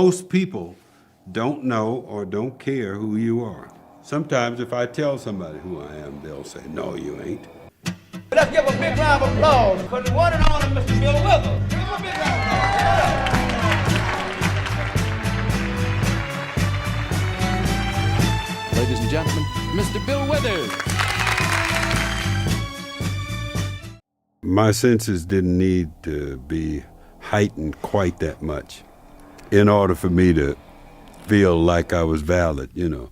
most people don't know or don't care who you are. Sometimes if I tell somebody who I am, they'll say, no, you ain't. Let's give a big round of applause for the one and only Mr. Bill Withers. Give him a big round of applause. Ladies and gentlemen, Mr. Bill Withers. My senses didn't need to be heightened quite that much in order for me to feel like I was valid, you know.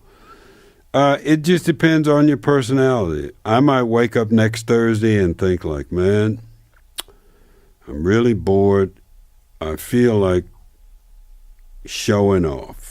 It just depends on your personality. I might wake up next Thursday and think like, man, I'm really bored. I feel like showing off.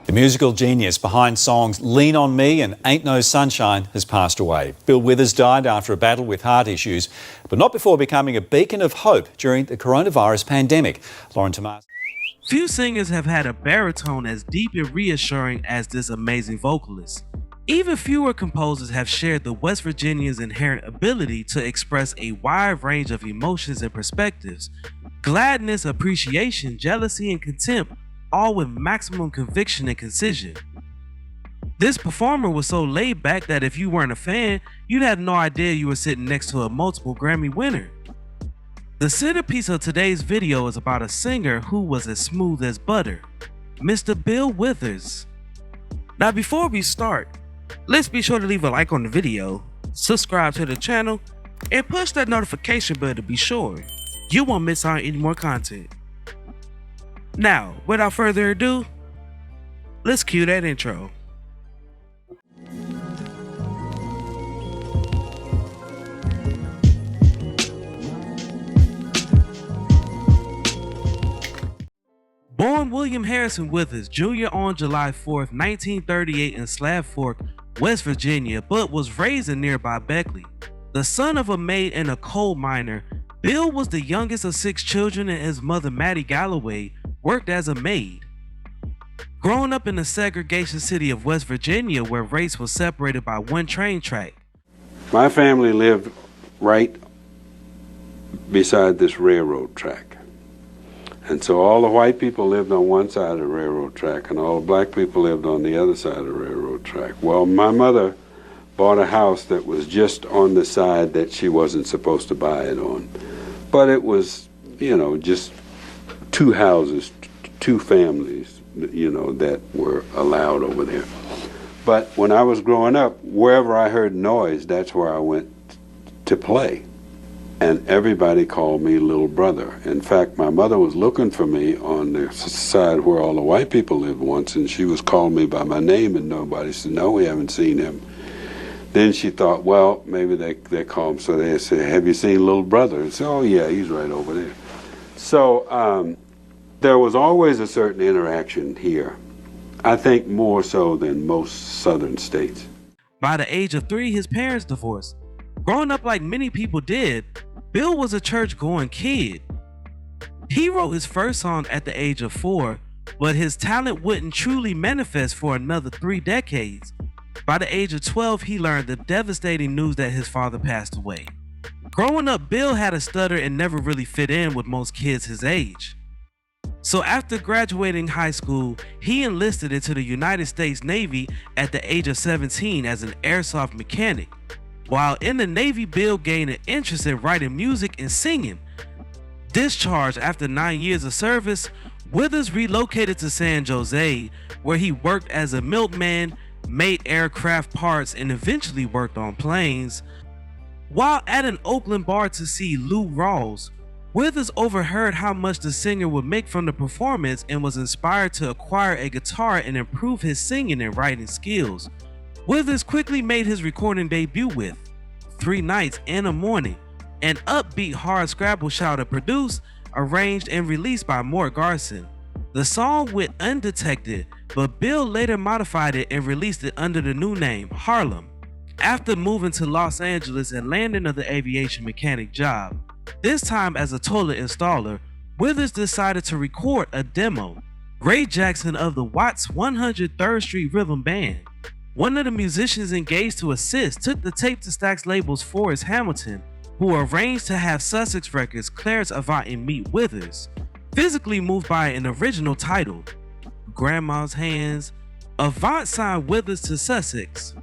The musical genius behind songs Lean on Me and Ain't No Sunshine has passed away. Bill Withers died after a battle with heart issues, but not before becoming a beacon of hope during the coronavirus pandemic. Lauren Tomas. Few singers have had a baritone as deep and reassuring as this amazing vocalist. Even fewer composers have shared the West Virginian's inherent ability to express a wide range of emotions and perspectives. Gladness, appreciation, jealousy, and contempt, all with maximum conviction and concision. This performer was so laid back that if you weren't a fan, you'd have no idea you were sitting next to a multiple Grammy winner. The centerpiece of today's video is about a singer who was as smooth as butter, Mr. Bill Withers. Now before we start, let's be sure to leave a like on the video, subscribe to the channel, and push that notification bell to be sure you won't miss out on any more content. Now, without further ado, let's cue that intro. Born William Harrison Withers Jr. on July 4th, 1938 in Slab Fork, West Virginia, but was raised in nearby Beckley. The son of a maid and a coal miner, Bill was the youngest of 6 children, and his mother, Mattie Galloway, worked as a maid. Growing up in the segregation city of West Virginia, where race was separated by one train track. My family lived right beside this railroad track. And so all the white people lived on one side of the railroad track and all the black people lived on the other side of the railroad track. Well, my mother bought a house that was just on the side that she wasn't supposed to buy it on. But it was, you know, just 2 houses, 2 families, you know, that were allowed over there. But when I was growing up, wherever I heard noise, that's where I went to play. And everybody called me little brother. In fact, my mother was looking for me on the side where all the white people lived once, and she was calling me by my name, and nobody said, no, we haven't seen him. Then she thought, well, maybe they call him, so they said, have you seen little brother? And said, oh yeah, he's right over there. So there was always a certain interaction here, I think more so than most southern states. By the age of 3, his parents divorced. Growing up like many people did, Bill was a church-going kid. He wrote his first song at the age of 4, but his talent wouldn't truly manifest for another 3 decades. By the age of 12, he learned the devastating news that his father passed away. Growing up, Bill had a stutter and never really fit in with most kids his age. So after graduating high school, he enlisted into the United States Navy at the age of 17 as an airsoft mechanic. While in the Navy, Bill gained an interest in writing music and singing. Discharged after 9 years of service, Withers relocated to San Jose, where he worked as a milkman, made aircraft parts, and eventually worked on planes. While at an Oakland bar to see Lou Rawls, Withers overheard how much the singer would make from the performance and was inspired to acquire a guitar and improve his singing and writing skills. Withers quickly made his recording debut with 3 Nights and a Morning, an upbeat hard Scrabble shouter produced, arranged, and released by Mort Garson. The song went undetected, but Bill later modified it and released it under the new name, Harlem. After moving to Los Angeles and landing another aviation mechanic job, this time as a toilet installer, Withers decided to record a demo. Ray Jackson of the Watts 103rd Street Rhythm Band. One of the musicians engaged to assist took the tape to Stax label's Forrest Hamilton, who arranged to have Sussex Records Clarence Avant and Meet Withers, physically moved by an original title, Grandma's Hands. Avant signed Withers to Sussex.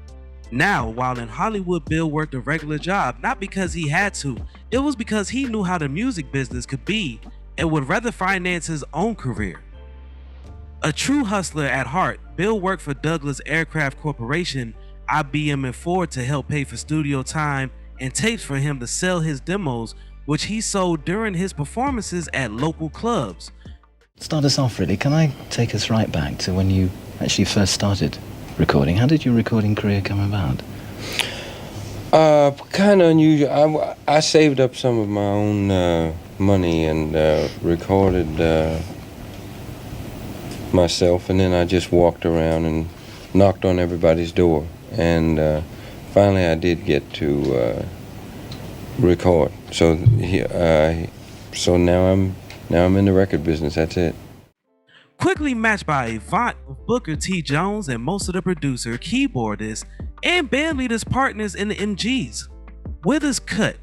Now, while in Hollywood, Bill worked a regular job, not because he had to, it was because he knew how the music business could be and would rather finance his own career. A true hustler at heart, Bill worked for Douglas Aircraft Corporation, IBM and Ford to help pay for studio time and tapes for him to sell his demos, which he sold during his performances at local clubs. Start us off really. Can I take us right back to when you actually first started recording? How did your recording career come about? Kind of unusual. I saved up some of my own money and recorded myself, and then I just walked around and knocked on everybody's door, and finally I did get to record. So now I'm in the record business. That's it. Quickly matched by Avant of Booker T. Jones and most of the producer, keyboardists, and bandleaders partners in the MGs. Withers cut,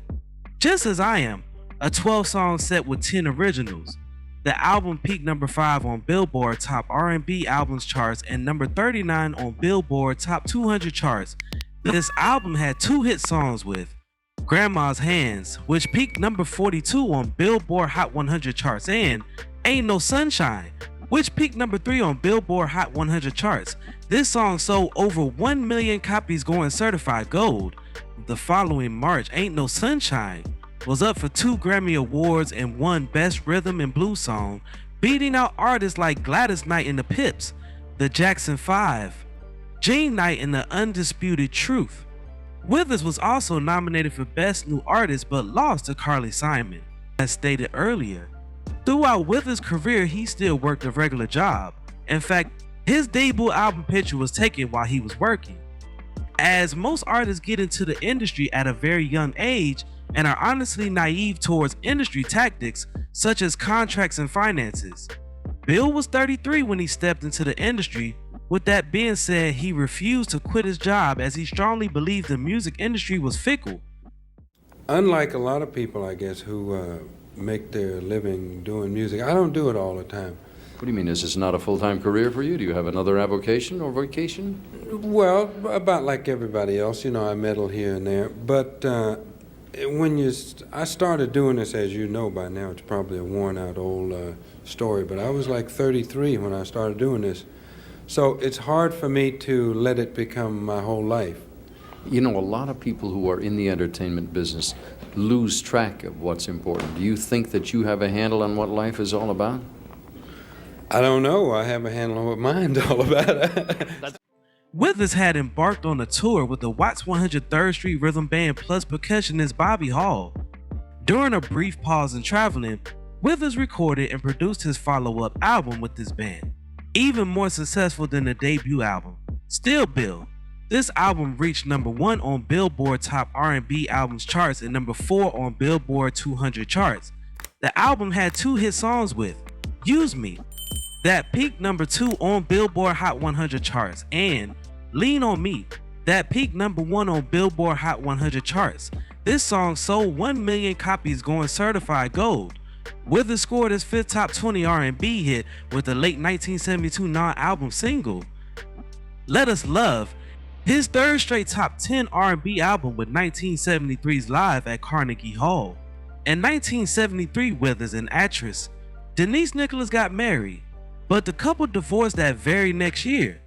Just As I Am, a 12-song set with 10 originals. The album peaked number 5 on Billboard Top R&B Albums charts and number 39 on Billboard Top 200 charts. This album had 2 hit songs with Grandma's Hands, which peaked number 42 on Billboard Hot 100 charts, and Ain't No Sunshine, which peaked number 3 on Billboard Hot 100 charts. This song sold over 1 million copies, going certified gold. The following March, Ain't No Sunshine was up for 2 Grammy Awards and won Best Rhythm and Blues Song, beating out artists like Gladys Knight and the Pips, the Jackson 5, Jean Knight and the Undisputed Truth. Withers was also nominated for Best New Artist but lost to Carly Simon. As stated earlier, throughout Withers' career he still worked a regular job. In fact, his debut album picture was taken while he was working. As most artists get into the industry at a very young age and are honestly naive towards industry tactics such as contracts and finances. Bill was 33 when he stepped into the industry. With that being said, he refused to quit his job as he strongly believed the music industry was fickle. Unlike a lot of people, I guess, who make their living doing music, I don't do it all the time. What do you mean? Is this not a full-time career for you? Do you have another avocation or vacation? Well, about like everybody else, I meddle here and there. But I started doing this, as you know by now, it's probably a worn-out old story, but I was like 33 when I started doing this. So it's hard for me to let it become my whole life. You know, a lot of people who are in the entertainment business lose track of what's important. Do you think that you have a handle on what life is all about? I don't know. I have a handle on what mine's all about. Withers had embarked on a tour with the Watts 103rd Street Rhythm Band plus percussionist Bobby Hall. During a brief pause in traveling, Withers recorded and produced his follow-up album with this band, even more successful than the debut album, Still Bill. This album reached number 1 on Billboard Top R&B Albums charts and number 4 on Billboard 200 charts. The album had 2 hit songs with Use Me, that peaked number 2 on Billboard Hot 100 charts, and Lean on Me, that peaked number 1 on Billboard Hot 100 charts. This song sold 1 million copies, going certified gold. Withers scored his 5th top 20 R&B hit with the late 1972 non-album single, Let Us Love, his 3rd straight top 10 R&B album with 1973's Live at Carnegie Hall. In 1973, Withers and actress Denise Nicholas got married, but the couple divorced that very next year.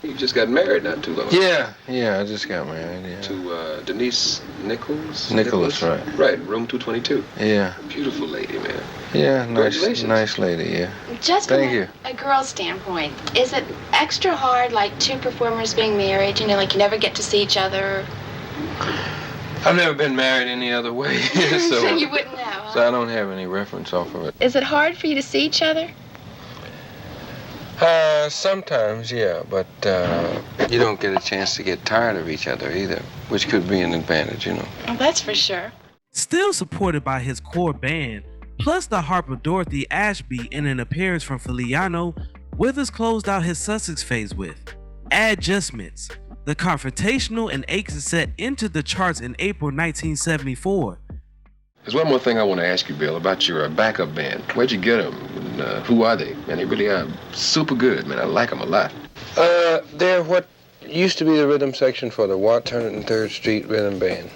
You just got married not too long ago. Yeah, I just got married, yeah. To Denise Nicholas? Nicholas, right. Right, room 222. Yeah. Beautiful lady, man. Yeah, Congratulations. nice lady, yeah. Just Thank from you. a girl's standpoint, is it extra hard, like 2 performers being married, like you never get to see each other? I've never been married any other way, so You wouldn't know, huh? I don't have any reference off of it. Is it hard for you to see each other? Sometimes, yeah, but you don't get a chance to get tired of each other either, which could be an advantage, Well, that's for sure. Still supported by his core band, plus the harper Dorothy Ashby in an appearance from Filiano, Withers closed out his Sussex phase with Adjustments, The confrontational and Aches set entered the charts in April 1974. There's one more thing I want to ask you, Bill, about your backup band. Where'd you get them? And, who are they? Man, they really are super good, man. I like them a lot. They're what used to be the rhythm section for the Watt 103rd Street Rhythm Band.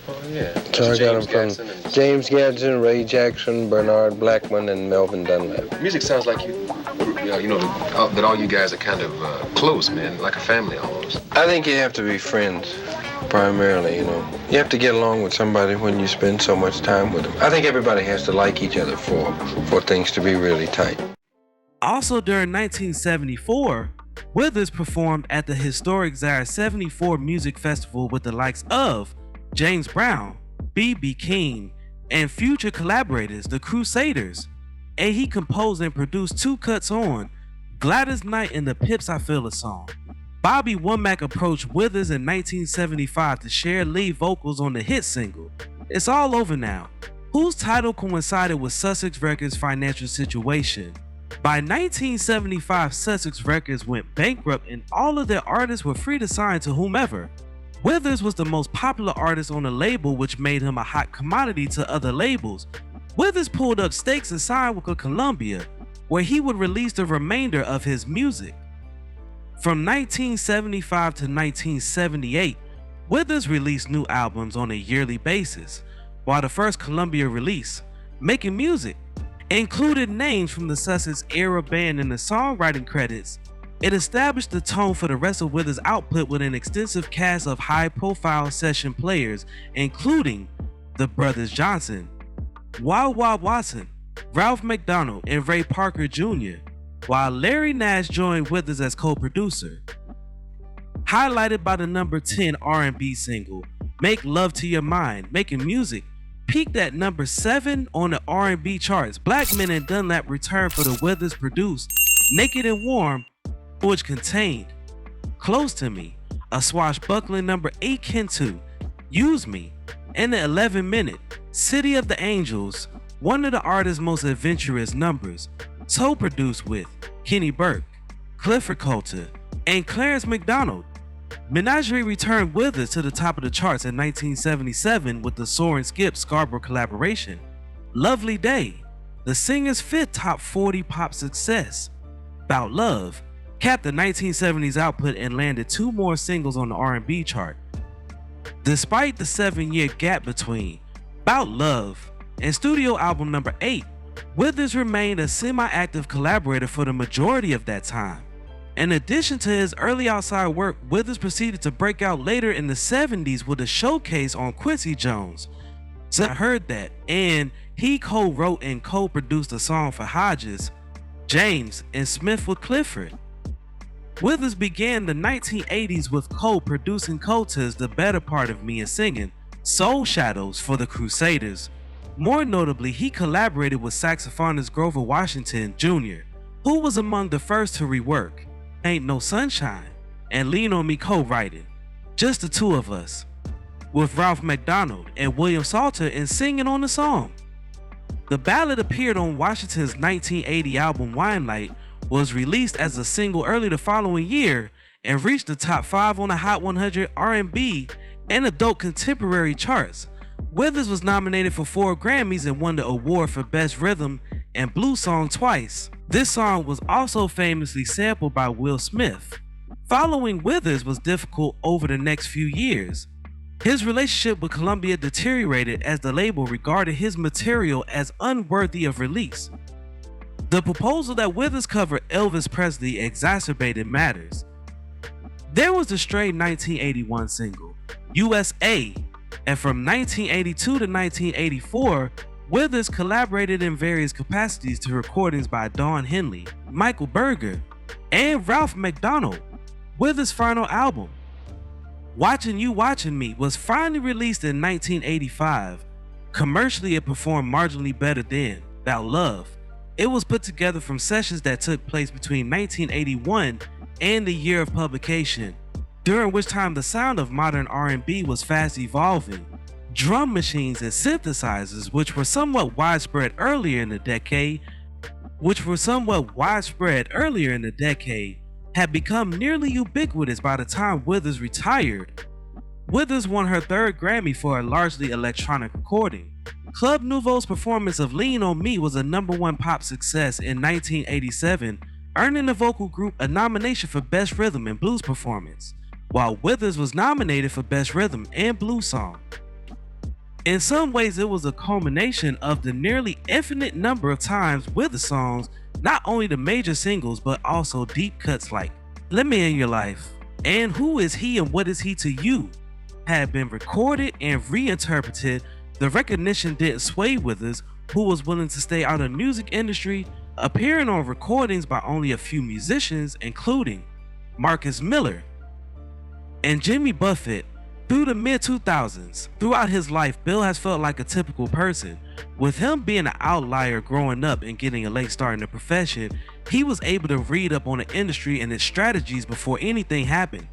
Oh, yeah. So I got them from James Gadsden, Ray Jackson, Bernard Blackman, and Melvin Dunlap. Music sounds like that all you guys are kind of close, man, like a family almost. I think you have to be friends, primarily, You have to get along with somebody when you spend so much time with them. I think everybody has to like each other for things to be really tight. Also during 1974, Withers performed at the historic Zaire 74 Music Festival with the likes of James Brown, B.B. King, and future collaborators, the Crusaders. And he composed and produced 2 cuts on Gladys Knight and the Pips I Feel a Song. Bobby Womack approached Withers in 1975 to share lead vocals on the hit single, It's All Over Now, whose title coincided with Sussex Records' financial situation. By 1975, Sussex Records went bankrupt and all of their artists were free to sign to whomever. Withers was the most popular artist on the label, which made him a hot commodity to other labels. Withers pulled up stakes and signed with Columbia, where he would release the remainder of his music. From 1975 to 1978, Withers released new albums on a yearly basis, while the first Columbia release, Making Music, included names from the Sussex era band in the songwriting credits. It established the tone for the rest of Withers' output with an extensive cast of high-profile session players, including the Brothers Johnson, Wah Wah Watson, Ralph McDonald, and Ray Parker Jr., while Larry Nash joined Withers as co-producer. Highlighted by the number 10 R&B single, Make Love to Your Mind, Making Music peaked at number 7 on the R&B charts. Blackman and Dunlap returned for the Withers-produced Naked and Warm, which contained Close to Me, a swashbuckling number 8 Kintu, Use Me, and the 11-minute City of the Angels, one of the artist's most adventurous numbers, co-produced with Kenny Burke, Clifford Coulter, and Clarence McDonald. Menagerie returned Withers to the top of the charts in 1977 with the Soarin' Skip Scarborough collaboration. Lovely Day, the singer's 5th top 40 pop success. About Love capped the 1970s output and landed 2 more singles on the R&B chart. Despite the 7-year gap between About Love and studio album number 8, Withers remained a semi-active collaborator for the majority of that time. In addition to his early outside work, Withers proceeded to break out later in the 70s with a showcase on Quincy Jones. So I heard that, and he co-wrote and co-produced a song for Hodges, James, and Smith with Clifford. Withers began the 1980s with co-producing Coulter's The Better Part of Me and singing Soul Shadows for the Crusaders. More notably, he collaborated with saxophonist Grover Washington Jr., who was among the first to rework Ain't No Sunshine and Lean on Me co-writing, Just the Two of Us, with Ralph McDonald and William Salter in singing on the song. The ballad appeared on Washington's 1980 album Limelight, was released as a single early the following year, and reached the top 5 on the Hot 100 R&B and Adult Contemporary charts. Withers was nominated for 4 Grammys and won the award for Best Rhythm and Blues Song twice. This song was also famously sampled by Will Smith. Following Withers was difficult over the next few years. His relationship with Columbia deteriorated as the label regarded his material as unworthy of release. The proposal that Withers cover Elvis Presley exacerbated matters. There was the stray 1981 single, USA, and from 1982 to 1984, Withers collaborated in various capacities to recordings by Don Henley, Michael Berger, and Ralph McDonald. Withers' final album, Watching You Watching Me, was finally released in 1985. Commercially, it performed marginally better than About Love. It was put together from sessions that took place between 1981 and the year of publication, during which time the sound of modern R&B was fast evolving. Drum machines and synthesizers, which were somewhat widespread earlier in the decade, had become nearly ubiquitous by the time Withers retired. Withers won her third Grammy for a largely electronic recording. Club Nouveau's performance of Lean on Me was a #1 pop success in 1987, earning the vocal group a nomination for Best Rhythm and Blues Performance, while Withers was nominated for Best Rhythm and Blues Song. In some ways, it was a culmination of the nearly infinite number of times Withers songs, not only the major singles but also deep cuts like Let Me In Your Life and Who Is He and What Is He to You had been recorded and reinterpreted. The recognition didn't sway Withers, who was willing to stay out of the music industry, appearing on recordings by only a few musicians, including Marcus Miller and Jimmy Buffett. Through the mid-2000s, throughout his life, Bill has felt like a typical person. With him being an outlier growing up and getting a late start in the profession, he was able to read up on the industry and its strategies before anything happened.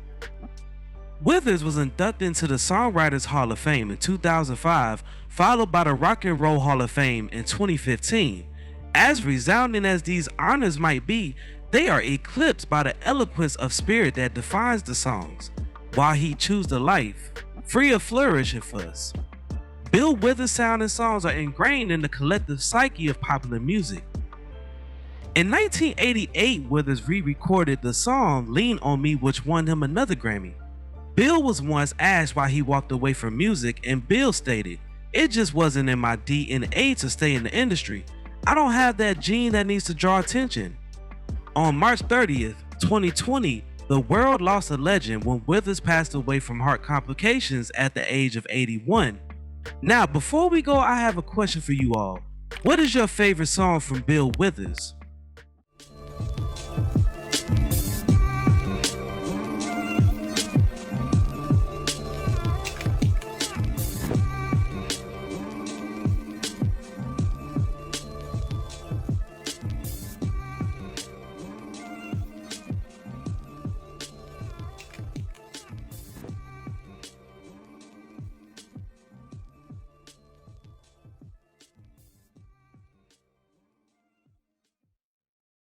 Withers was inducted into the Songwriters Hall of Fame in 2005, followed by the Rock and Roll Hall of Fame in 2015. As resounding as these honors might be, they are eclipsed by the eloquence of spirit that defines the songs. While he chose the life, free of flourish and fuss. Bill Withers' sound and songs are ingrained in the collective psyche of popular music. In 1988, Withers re-recorded the song Lean on Me, which won him another Grammy. Bill was once asked why he walked away from music, and Bill stated, "It just wasn't in my DNA to stay in the industry. I don't have that gene that needs to draw attention." On March 30th, 2020, the world lost a legend when Withers passed away from heart complications at the age of 81. Now, before we go, I have a question for you all. What is your favorite song from Bill Withers?